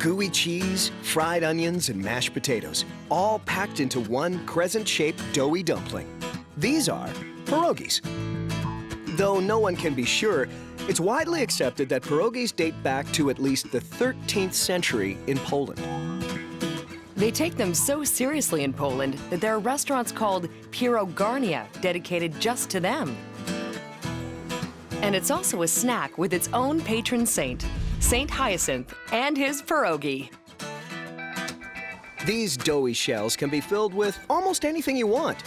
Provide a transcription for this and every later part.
Gooey cheese, fried onions, and mashed potatoes, all packed into one crescent-shaped doughy dumpling. These are pierogies. Though no one can be sure, it's widely accepted that pierogies date back to at least the 13th century in Poland. They take them so seriously in Poland that there are restaurants called pierogarnia dedicated just to them. And it's also a snack with its own patron saint, Saint Hyacinth, and his pierogi. These doughy shells can be filled with almost anything you want.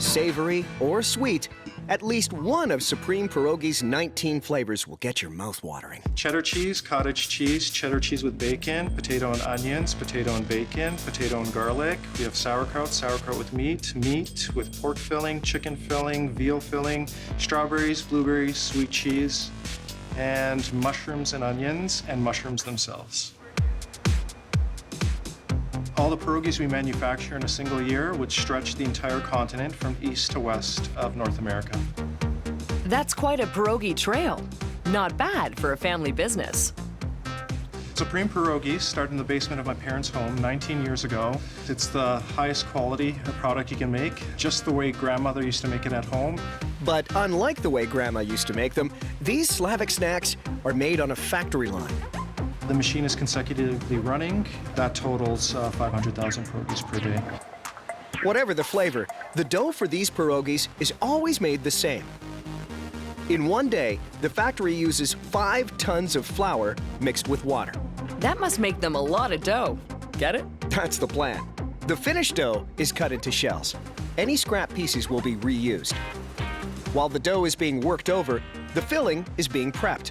Savory or sweet, at least one of Supreme Pierogi's 19 flavors will get your mouth watering. Cheddar cheese, cottage cheese, cheddar cheese with bacon, potato and onions, potato and bacon, potato and garlic. We have sauerkraut, sauerkraut with meat, meat with pork filling, chicken filling, veal filling, strawberries, blueberries, sweet cheese, and mushrooms and onions, and mushrooms themselves. All the pierogies we manufacture in a single year would stretch the entire continent from east to west of North America. That's quite a pierogi trail. Not bad for a family business. Supreme Pierogies started in the basement of my parents' home 19 years ago. It's the highest quality product you can make, just the way grandmother used to make it at home. But unlike the way Grandma used to make them, these Slavic snacks are made on a factory line. The machine is consecutively running. That totals 500,000 pierogies per day. Whatever the flavor, the dough for these pierogies is always made the same. In one day, the factory uses 5 tons of flour mixed with water. That must make them a lot of dough. Get it? That's the plan. The finished dough is cut into shells. Any scrap pieces will be reused. While the dough is being worked over, the filling is being prepped.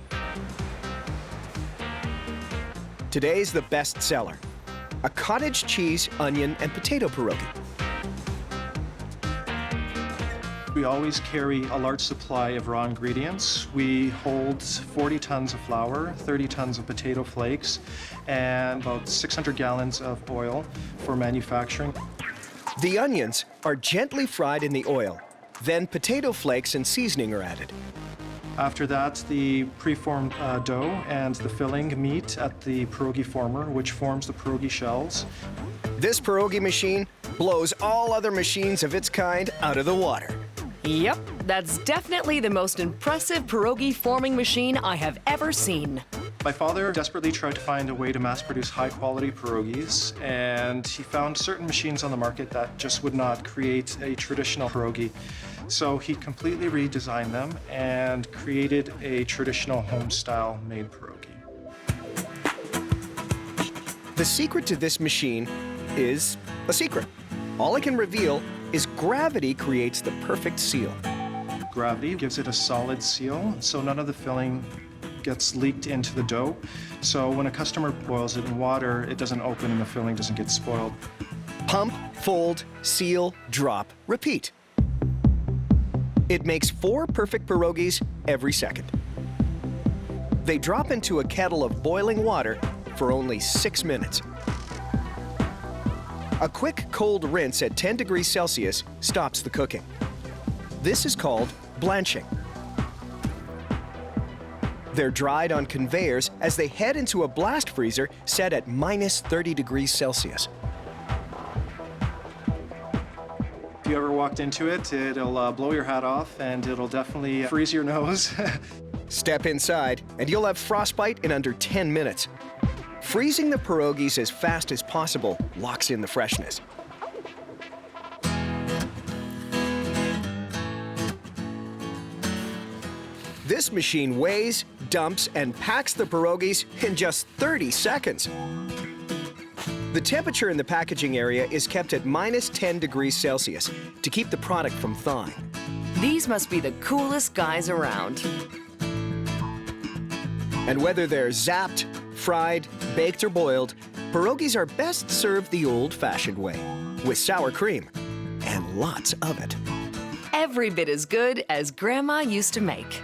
Today's the best seller, a cottage cheese, onion, and potato pierogi. We always carry a large supply of raw ingredients. We hold 40 tons of flour, 30 tons of potato flakes, and about 600 gallons of oil for manufacturing. The onions are gently fried in the oil. Then potato flakes and seasoning are added. After that, the preformed dough and the filling meet at the pierogi former, which forms the pierogi shells. This pierogi machine blows all other machines of its kind out of the water. Yep, that's definitely the most impressive pierogi forming machine I have ever seen. My father desperately tried to find a way to mass-produce high-quality pierogies, and he found certain machines on the market that just would not create a traditional pierogi. So he completely redesigned them and created a traditional home-style made pierogi. The secret to this machine is a secret. All I can reveal is gravity creates the perfect seal. Gravity gives it a solid seal, so none of the filling gets leaked into the dough. So when a customer boils it in water, it doesn't open and the filling doesn't get spoiled. Pump, fold, seal, drop, repeat. It makes 4 perfect pierogies every second. They drop into a kettle of boiling water for only 6 minutes. A quick cold rinse at 10 degrees Celsius stops the cooking. This is called blanching. They're dried on conveyors as they head into a blast freezer set at minus 30 degrees Celsius. If you ever walked into it, it'll blow your hat off and it'll definitely freeze your nose. Step inside and you'll have frostbite in under 10 minutes. Freezing the pierogies as fast as possible locks in the freshness. This machine weighs, dumps, and packs the pierogies in just 30 seconds. The temperature in the packaging area is kept at minus 10 degrees Celsius to keep the product from thawing. These must be the coolest guys around. And whether they're zapped, fried, baked, or boiled, pierogies are best served the old-fashioned way, with sour cream, and lots of it. Every bit as good as Grandma used to make.